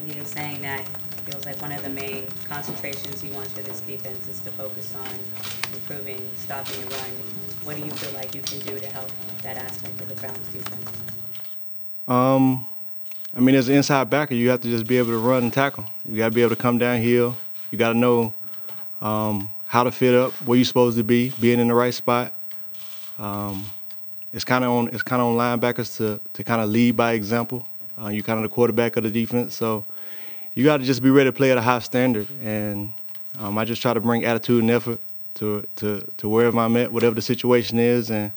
he was saying that it was like one of the main concentrations he wants for this defense is to focus on improving, stopping the run. What do you feel like you can do to help that aspect of the Browns defense? I mean, as an inside backer, you have to just be able to run and tackle. You got to be able to come downhill. You got to know how to fit up, where you're supposed to be, being in the right spot. It's kind of on linebackers to kind of lead by example. You're kind of the quarterback of the defense, so you got to just be ready to play at a high standard. And I just try to bring attitude and effort to wherever I'm at, whatever the situation is. And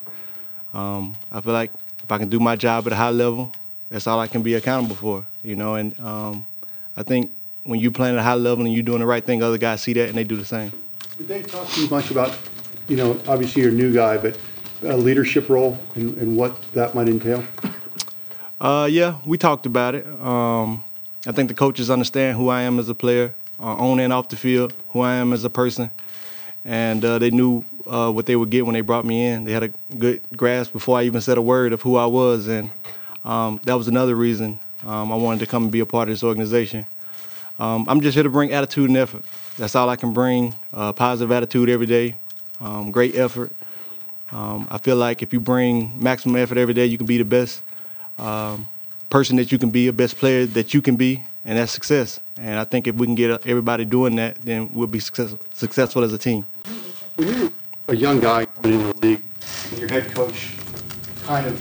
I feel like if I can do my job at a high level, that's all I can be accountable for, you know. And I think when you're playing at a high level and you're doing the right thing, other guys see that and they do the same. Did they talk to you much about, you know, obviously you're a new guy, but a leadership role and what that might entail? Yeah, we talked about it. I think the coaches understand who I am as a player, on and off the field, who I am as a person. And they knew what they would get when they brought me in. They had a good grasp before I even said a word of who I was. And that was another reason I wanted to come and be a part of this organization. I'm just here to bring attitude and effort. That's all I can bring, positive attitude every day, great effort. I feel like if you bring maximum effort every day, you can be the best person that you can be, a best player that you can be, and that's success. And I think if we can get everybody doing that, then we'll be successful as a team. When you were a young guy coming into the league, and your head coach kind of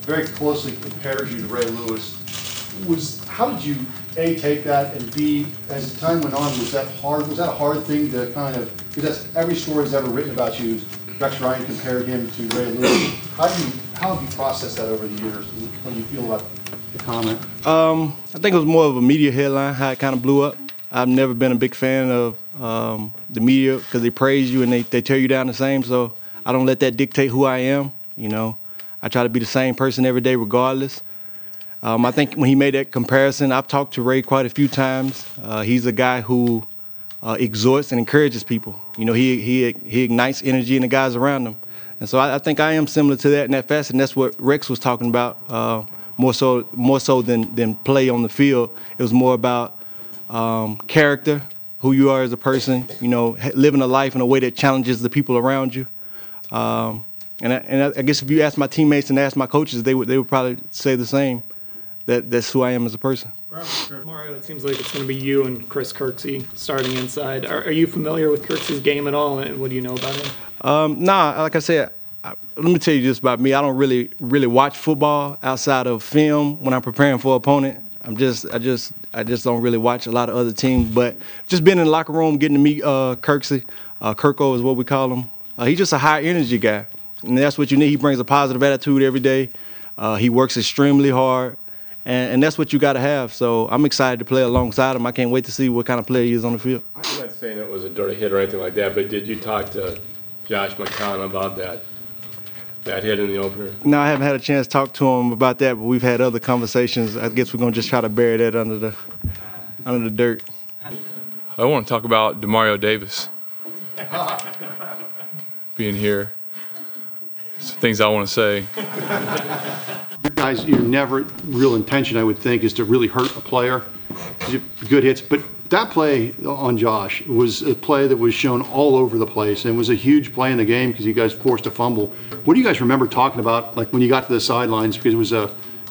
very closely compares you to Ray Lewis, how did you A, take that, and B, as time went on, was that hard? Was that a hard thing to kind of, because that's every story that's ever written about you, Rex Ryan compared him to Ray Lewis. How have you processed that over the years? What do you feel about the comment? I think it was more of a media headline, how it kind of blew up. I've never been a big fan of the media because they praise you and they tear you down the same, so I don't let that dictate who I am, you know. I try to be the same person every day regardless. I think when he made that comparison, I've talked to Ray quite a few times. He's a guy who exhorts and encourages people. You know, he ignites energy in the guys around him. And so I think I am similar to that in that facet, and that's what Rex was talking about, more so than play on the field. It was more about character, who you are as a person, you know, living a life in a way that challenges the people around you. And I guess if you ask my teammates and ask my coaches, they would probably say the same. That's who I am as a person. Mario, it seems like it's going to be you and Chris Kirky starting inside. Are you familiar with Kirky's game at all, and what do you know about him? Nah, like I said, let me tell you just about me. I don't really watch football outside of film when I'm preparing for an opponent. I just don't really watch a lot of other teams. But just being in the locker room, getting to meet Kirky, Kirko is what we call him. He's just a high energy guy, and that's what you need. He brings a positive attitude every day. He works extremely hard. And that's what you got to have. So I'm excited to play alongside him. I can't wait to see what kind of player he is on the field. I'm not saying it was a dirty hit or anything like that, but did you talk to Josh McCown about that hit in the opener? No, I haven't had a chance to talk to him about that, but we've had other conversations. I guess we're going to just try to bury that under the dirt. I want to talk about Demario Davis being here. Some things I want to say. Guys, your never real intention, I would think, is to really hurt a player. Good hits, but that play on Josh was a play that was shown all over the place and was a huge play in the game because you guys forced a fumble. What do you guys remember talking about, like when you got to the sidelines, because it was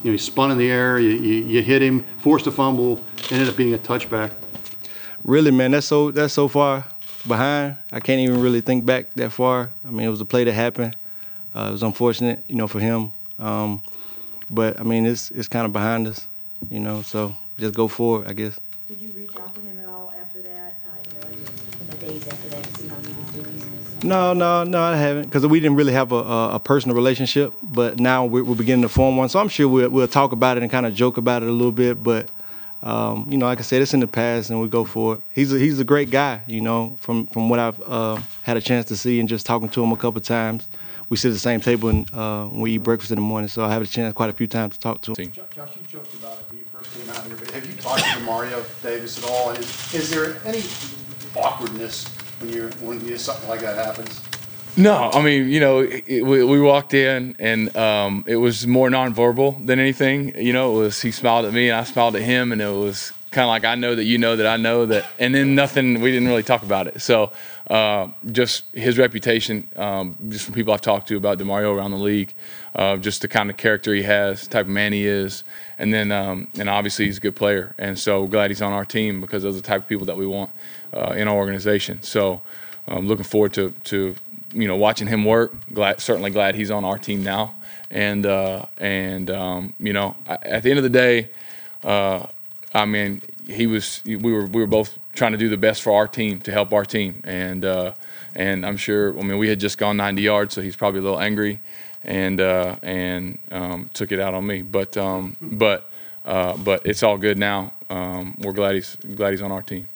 he spun in the air, you hit him, forced a fumble, ended up being a touchback. Really, man, that's so far behind. I can't even really think back that far. I mean, it was a play that happened. It was unfortunate, you know, for him. But I mean, it's kind of behind us, you know. So just go forward, I guess. Did you reach out to him at all after that? In the days after that, to see how he was doing? No, I haven't, because we didn't really have a personal relationship. But now we're beginning to form one, so I'm sure we'll talk about it and kind of joke about it a little bit. But you know, like I said, it's in the past, and we go for it. He's a great guy, you know, from what I've had a chance to see and just talking to him a couple times. We sit at the same table and we eat breakfast in the morning, so I have a chance quite a few times to talk to him. Josh, you joked about it when you first came out here, but have you talked to Demario Davis at all? And is there any awkwardness when something like that happens? No, I mean, you know, we walked in and it was more nonverbal than anything. You know, it was he smiled at me and I smiled at him, and it was kind of like I know that you know that I know that, and then nothing. We didn't really talk about it. So just his reputation, just from people I've talked to about Demario around the league, just the kind of character he has, the type of man he is, and then and obviously he's a good player. And so glad he's on our team because those are the type of people that we want in our organization. So I'm looking forward to watching him work. Certainly glad he's on our team now. And at the end of the day, I mean, we were both trying to do the best for our team, to help our team, and I'm sure. I mean, we had just gone 90 yards, so he's probably a little angry, and took it out on me. But it's all good now. We're glad he's on our team.